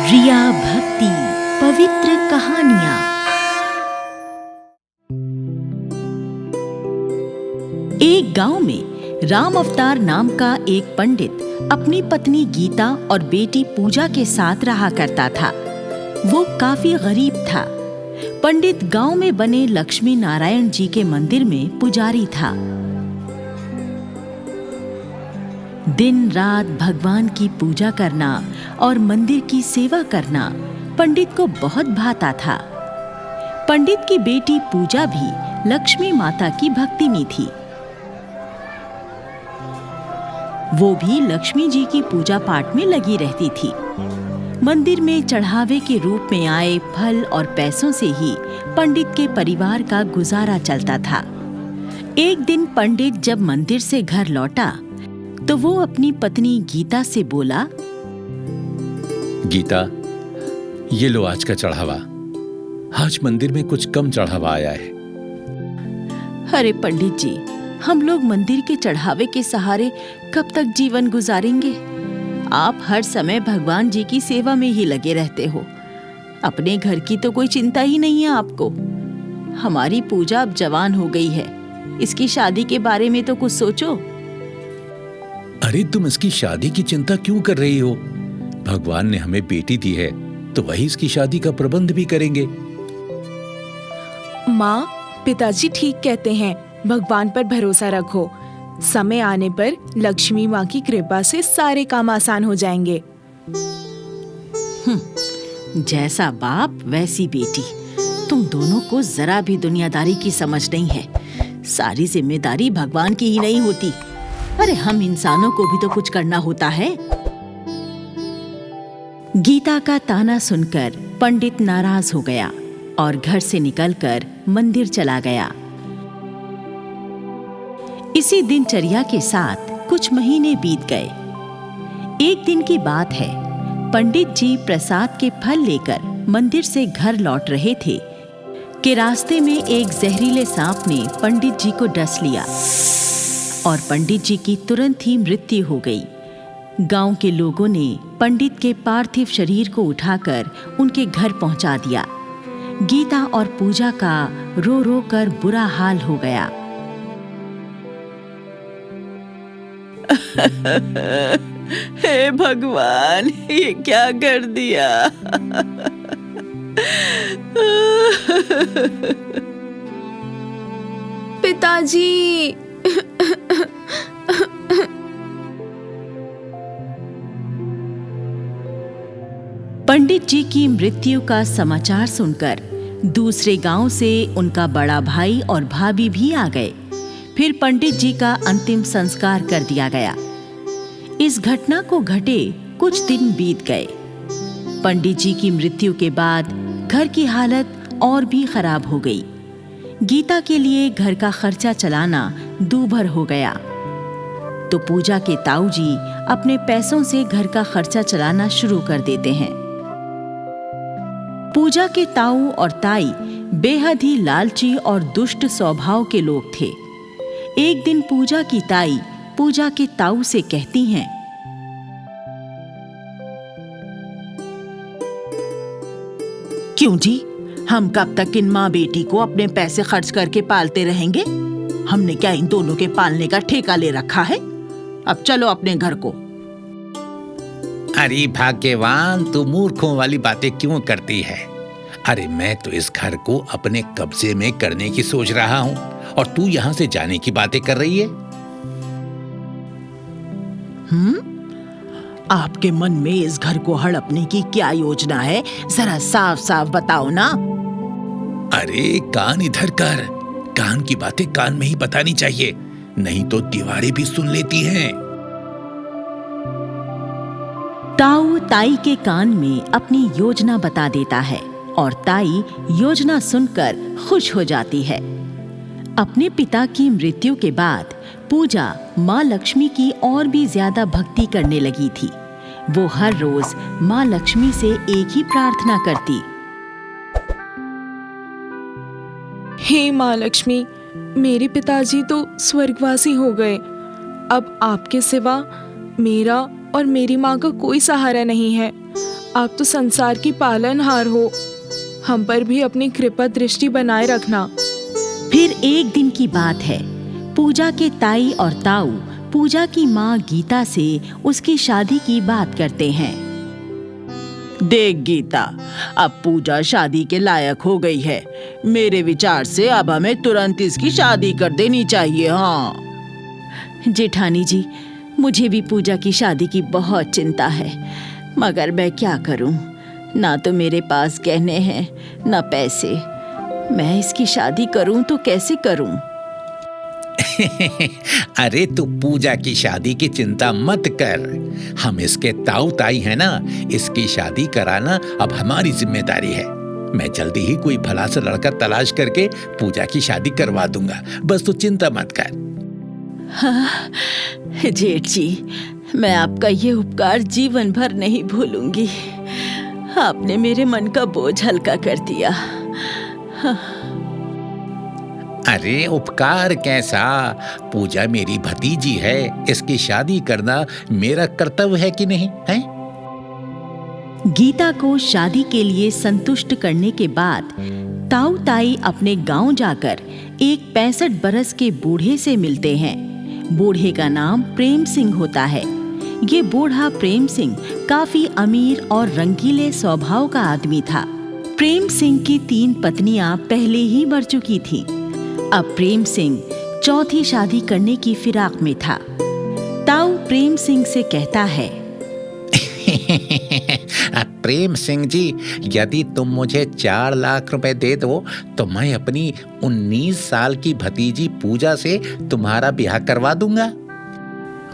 रिया भक्ति पवित्र कहानियां। एक गांव में राम अवतार नाम का एक पंडित अपनी पत्नी गीता और बेटी पूजा के साथ रहा करता था। वो काफी गरीब था। पंडित गांव में बने लक्ष्मी नारायण जी के मंदिर में पुजारी था। दिन रात भगवान की पूजा करना और मंदिर की सेवा करना पंडित को बहुत भाता था। पंडित की बेटी पूजा भी लक्ष्मी माता की भक्तिनी थी। वो भी लक्ष्मी जी की पूजा पाठ में लगी रहती थी। मंदिर में चढ़ावे के रूप में आए फल और पैसों से ही पंडित के परिवार का गुजारा चलता था। एक दिन पंडित जब मंदिर से घर लौटा तो वो अपनी पत्नी गीता से बोला, गीता, ये लो आज का चढ़ावा। आज मंदिर में कुछ कम चढ़ावा आया है। अरे पंडित जी, हम लोग मंदिर के चढ़ावे के सहारे कब तक जीवन गुजारेंगे? आप हर समय भगवान जी की सेवा में ही लगे रहते हो। अपने घर की तो कोई चिंता ही नहीं है आपको। हमारी पूजा अब जवान हो गई है, इसकी शादी के बारे में तो कुछ सोचो। अरे तुम इसकी शादी की चिंता क्यों कर रही हो? भगवान ने हमें बेटी दी है तो वही इसकी शादी का प्रबंध भी करेंगे। माँ, पिताजी ठीक कहते हैं, भगवान पर भरोसा रखो। समय आने पर लक्ष्मी माँ की कृपा से सारे काम आसान हो जाएंगे। जैसा बाप वैसी बेटी। तुम दोनों को जरा भी दुनियादारी की समझ नहीं है। सारी जिम्मेदारी भगवान की ही नहीं होती। अरे हम इंसानों को भी तो कुछ करना होता है। गीता का ताना सुनकर पंडित नाराज हो गया और घर से निकलकर मंदिर चला गया। इसी दिनचर्या के साथ कुछ महीने बीत गए। एक दिन की बात है, पंडित जी प्रसाद के फल लेकर मंदिर से घर लौट रहे थे कि रास्ते में एक जहरीले सांप ने पंडित जी को डस लिया और पंडित जी की तुरंत ही मृत्यु हो गई। गांव के लोगों ने पंडित के पार्थिव शरीर को उठाकर उनके घर पहुंचा दिया। गीता और पूजा का रो रो कर बुरा हाल हो गया। हे भगवान, ये क्या कर दिया? पिताजी। पंडित जी की मृत्यु का समाचार सुनकर दूसरे गांव से उनका बड़ा भाई और भाभी भी आ गए। फिर पंडित जी का अंतिम संस्कार कर दिया गया। इस घटना को घटे कुछ दिन बीत गए। पंडित जी की मृत्यु के बाद घर की हालत और भी खराब हो गई। गीता के लिए घर का खर्चा चलाना दूभर हो गया तो पूजा के ताऊ जी अपने पैसों से घर का खर्चा चलाना शुरू कर देते हैं। पूजा के ताऊ और ताई बेहद ही लालची और दुष्ट स्वभाव के लोग थे। एक दिन पूजा की ताई पूजा के ताऊ से कहती हैं, क्यों जी, हम कब तक इन माँ बेटी को अपने पैसे खर्च करके पालते रहेंगे? हमने क्या इन दोनों के पालने का ठेका ले रखा है? अब चलो अपने घर को। अरे भाग्यवान, तू मूर्खों वाली बातें क्यों करती है? अरे मैं तो इस घर को अपने कब्जे में करने की सोच रहा हूँ और तू यहाँ से जाने की बातें कर रही है। आपके मन में इस घर को हड़पने की क्या योजना है? जरा साफ साफ बताओ ना। अरे कान इधर कर। कान की बातें कान में ही बतानी चाहिए, नहीं तो दीवारें भी सुन लेती हैं। ताऊ ताई के कान में अपनी योजना बता देता है और ताई योजना सुनकर खुश हो जाती है। अपने पिता की मृत्यु के बाद पूजा माँ लक्ष्मी की और भी ज्यादा भक्ति करने लगी थी। वो हर रोज माँ लक्ष्मी से एक ही प्रार्थना करती, हे माँ लक्ष्मी, मेरे पिताजी तो स्वर्गवासी हो गए। अब आपके सिवा मेरा और मेरी माँ का कोई सहारा नहीं है। आप तो संसार की पालनहार हो, हम पर भी अपनी कृपा दृष्टि बनाए रखना। फिर एक दिन की बात है, पूजा के ताई और ताऊ पूजा की माँ गीता से उसकी शादी की बात करते हैं। देख गीता, अब पूजा शादी के लायक हो गई है। मेरे विचार से अब हमें तुरंत इसकी शादी कर देनी चाहिए। हाँ जेठानी जी, मुझे भी पूजा की शादी की बहुत चिंता है, मगर मैं क्या करूं? ना तो मेरे पास गहने हैं, ना पैसे। मैं इसकी शादी करूं तो कैसे करूं? अरे तू पूजा की शादी की चिंता मत कर, हम इसके ताऊ ताई हैं ना, इसकी शादी कराना अब हमारी जिम्मेदारी है। मैं जल्दी ही कोई भला सा लड़का तलाश करके पूजा की शादी करवा दूंगा, बस तू चिंता मत कर। हाँ, जेठ जी, मैं आपका ये उपकार जीवन भर नहीं भूलूंगी। आपने मेरे मन का बोझ हल्का कर दिया। हाँ। अरे उपकार कैसा, पूजा मेरी भतीजी है, इसकी शादी करना मेरा कर्तव्य है कि नहीं है? गीता को शादी के लिए संतुष्ट करने के बाद ताऊ ताई अपने गांव जाकर एक 65 बरस के बूढ़े से मिलते हैं। बूढ़े का नाम प्रेम सिंह होता है। ये बूढ़ा प्रेम सिंह काफी अमीर और रंगीले स्वभाव का आदमी था। प्रेम सिंह की 3 पत्नियां पहले ही मर चुकी थीं। अब प्रेम सिंह चौथी शादी करने की फिराक में था। ताऊ प्रेम सिंह से कहता है, प्रेम सिंह जी, यदि तुम मुझे 4 लाख रुपए दे दो तो मैं अपनी 19 साल की भतीजी पूजा से तुम्हारा ब्याह करवा दूंगा।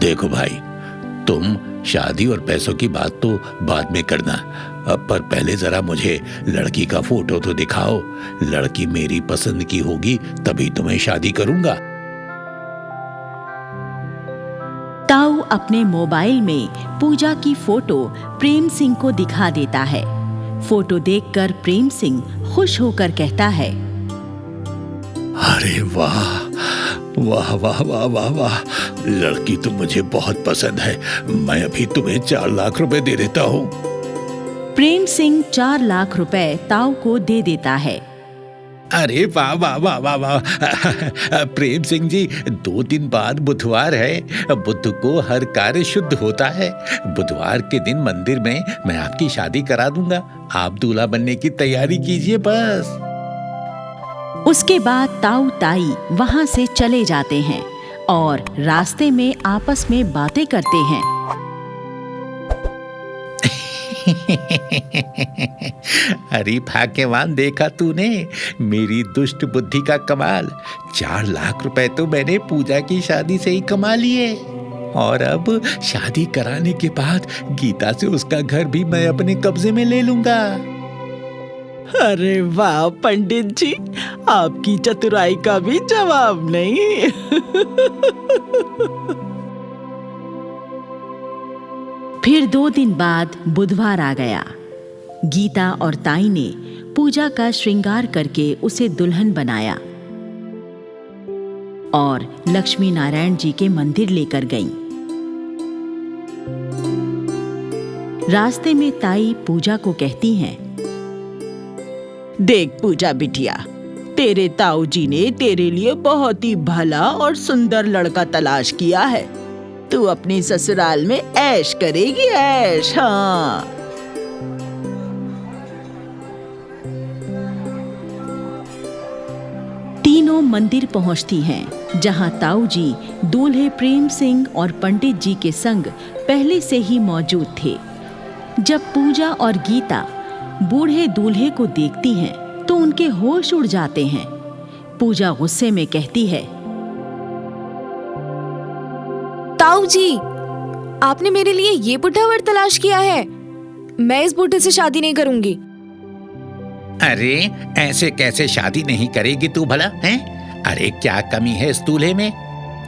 देखो भाई, तुम शादी और पैसों की बात तो बाद में करना, पर पहले जरा मुझे लड़की का फोटो तो दिखाओ। लड़की मेरी पसंद की होगी तभी तुम्हें शादी करूंगा। ताऊ अपने मोबाइल में पूजा की फोटो प्रेम सिंह को दिखा देता है। फोटो देखकर प्रेम सिंह खुश होकर कहता है, अरे वाह वाह वाह वाह वाह वाह, लड़की तो मुझे बहुत पसंद है। मैं अभी तुम्हें 4 लाख रुपए दे देता हूँ। प्रेम सिंह 4 लाख रुपए ताऊ को दे देता है। अरे वाह वाह वाह वाह वाह, प्रेम सिंह जी, 2 दिन बाद बुधवार है। बुध को हर कार्य शुद्ध होता है। बुधवार के दिन मंदिर में मैं आपकी शादी करा दूंगा। आप दूल्हा बनने की तैयारी कीजिए बस। उसके बाद ताऊ ताई वहां से चले जाते हैं और रास्ते में आपस में बातें करते हैं। अरे भाग्यवान, देखा तूने मेरी दुष्ट बुद्धि का कमाल। 4 लाख रुपए तो मैंने पूजा की शादी से ही कमा लिए, और अब शादी कराने के बाद गीता से उसका घर भी मैं अपने कब्जे में ले लूंगा। अरे वाह पंडित जी, आपकी चतुराई का भी जवाब नहीं। फिर 2 दिन बाद बुधवार आ गया। गीता और ताई ने पूजा का श्रृंगार करके उसे दुल्हन बनाया और लक्ष्मी नारायण जी के मंदिर लेकर गईं। रास्ते में ताई पूजा को कहती हैं, देख पूजा बिटिया, तेरे ताऊ जी ने तेरे लिए बहुत ही भला और सुंदर लड़का तलाश किया है। तू अपनी ससुराल में ऐश करेगी, ऐश। हाँ। तीनों मंदिर पहुंचती हैं, जहां ताऊ जी दूल्हे प्रेम सिंह और पंडित जी के संग पहले से ही मौजूद थे। जब पूजा और गीता बूढ़े दूल्हे को देखती हैं तो उनके होश उड़ जाते हैं। पूजा गुस्से में कहती है, ताऊ जी, आपने मेरे लिए ये बुढ़ा वर तलाश किया है। मैं इस बूढ़े से शादी नहीं करूंगी। अरे ऐसे कैसे शादी नहीं करेगी तू भला, हैं? अरे क्या कमी है इस दूल्हे में?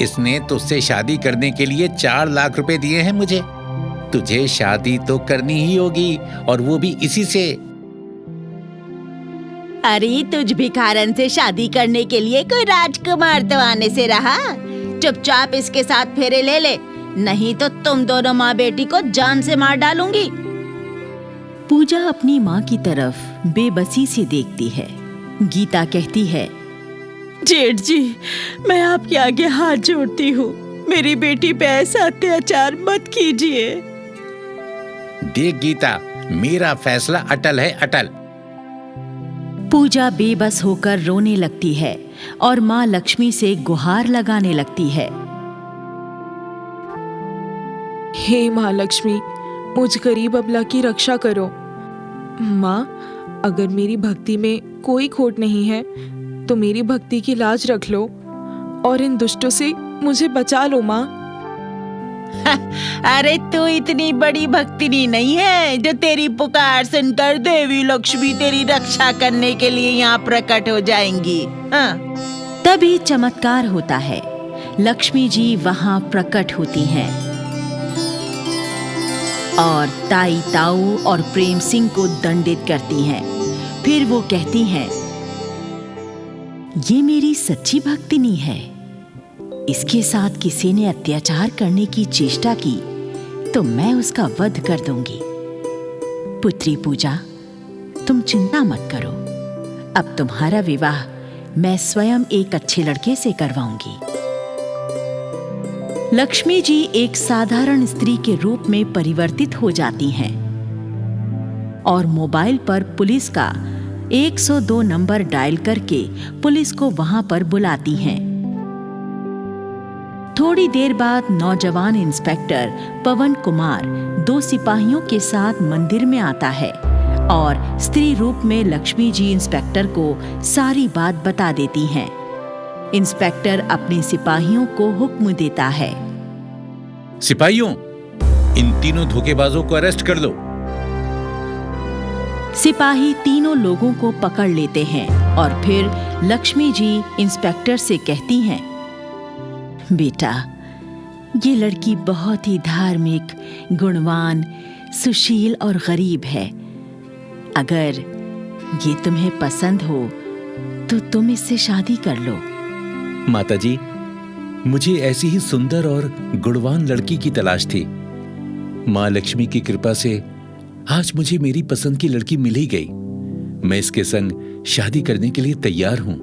इसने तुझसे शादी करने के लिए 4 लाख रुपए दिए हैं मुझे। तुझे शादी तो करनी ही होगी, और वो भी इसी से। अरे तुझ भिखारन से शादी करने के लिए कोई राजकुमार तो आने से रहा। चुपचाप इसके साथ फेरे ले ले, नहीं तो तुम दोनों माँ बेटी को जान से मार डालूंगी। पूजा अपनी माँ की तरफ बेबसी से देखती है। गीता कहती है, जेठ जी, मैं आपके आगे हाथ जोड़ती हूँ, मेरी बेटी पे ऐसा अत्याचार मत कीजिए। देख गीता, मेरा फैसला अटल है, अटल। पूजा बेबस होकर रोने लगती है और माँ लक्ष्मी से गुहार लगाने लगती है। हे माँ लक्ष्मी, मुझ गरीब अबला की रक्षा करो। माँ, अगर मेरी भक्ति में कोई खोट नहीं है तो मेरी भक्ति की लाज रख लो और इन दुष्टों से मुझे बचा लो माँ। अरे तू इतनी बड़ी भक्तिनी नहीं है जो तेरी पुकार सुनकर देवी लक्ष्मी तेरी रक्षा करने के लिए यहाँ प्रकट हो जाएंगी। हाँ। तभी चमत्कार होता है। लक्ष्मी जी वहां प्रकट होती हैं और ताई ताऊ और प्रेम सिंह को दंडित करती हैं। फिर वो कहती हैं, ये मेरी सच्ची भक्तिनी है। इसके साथ किसी ने अत्याचार करने की चेष्टा की तो मैं उसका वध कर दूंगी। पुत्री पूजा, तुम चिंता मत करो। अब तुम्हारा विवाह मैं स्वयं एक अच्छे लड़के से करवाऊंगी। लक्ष्मी जी एक साधारण स्त्री के रूप में परिवर्तित हो जाती हैं और मोबाइल पर पुलिस का 102 नंबर डायल करके पुलिस को वहां पर बुलाती हैं। थोड़ी देर बाद नौजवान इंस्पेक्टर पवन कुमार 2 सिपाहियों के साथ मंदिर में आता है और स्त्री रूप में लक्ष्मी जी इंस्पेक्टर को सारी बात बता देती हैं। इंस्पेक्टर अपने सिपाहियों को हुक्म देता है, सिपाहियों, इन तीनों धोखेबाजों को अरेस्ट कर लो। सिपाही तीनों लोगों को पकड़ लेते हैं और फिर लक्ष्मी जी इंस्पेक्टर से कहती हैं, बेटा, ये लड़की बहुत ही धार्मिक, गुणवान, सुशील और गरीब है। अगर ये तुम्हें पसंद हो तो तुम इससे शादी कर लो। माताजी, मुझे ऐसी ही सुंदर और गुणवान लड़की की तलाश थी। माँ लक्ष्मी की कृपा से आज मुझे मेरी पसंद की लड़की मिल ही गई। मैं इसके संग शादी करने के लिए तैयार हूं।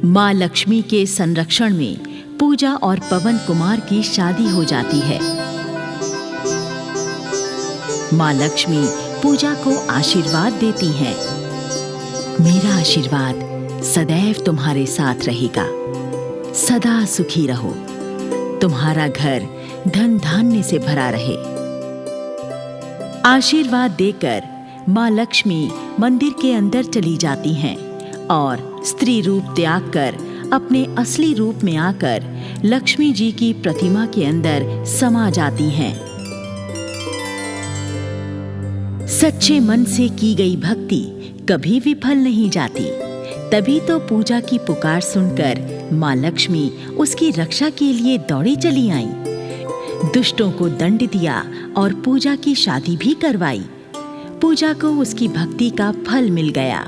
माँ लक्ष्मी के संरक्षण में पूजा और पवन कुमार की शादी हो जाती है। माँ लक्ष्मी पूजा को आशीर्वाद देती हैं, मेरा आशीर्वाद सदैव तुम्हारे साथ रहेगा। सदा सुखी रहो, तुम्हारा घर धन धान्य से भरा रहे। आशीर्वाद देकर माँ लक्ष्मी मंदिर के अंदर चली जाती हैं और स्त्री रूप त्याग कर अपने असली रूप में आकर लक्ष्मी जी की प्रतिमा के अंदर समा जाती हैं। सच्चे मन से की गई भक्ति कभी विफल नहीं जाती। तभी तो पूजा की पुकार सुनकर माँ लक्ष्मी उसकी रक्षा के लिए दौड़ी चली आई। दुष्टों को दंड दिया और पूजा की शादी भी करवाई। पूजा को उसकी भक्ति का फल मिल गया।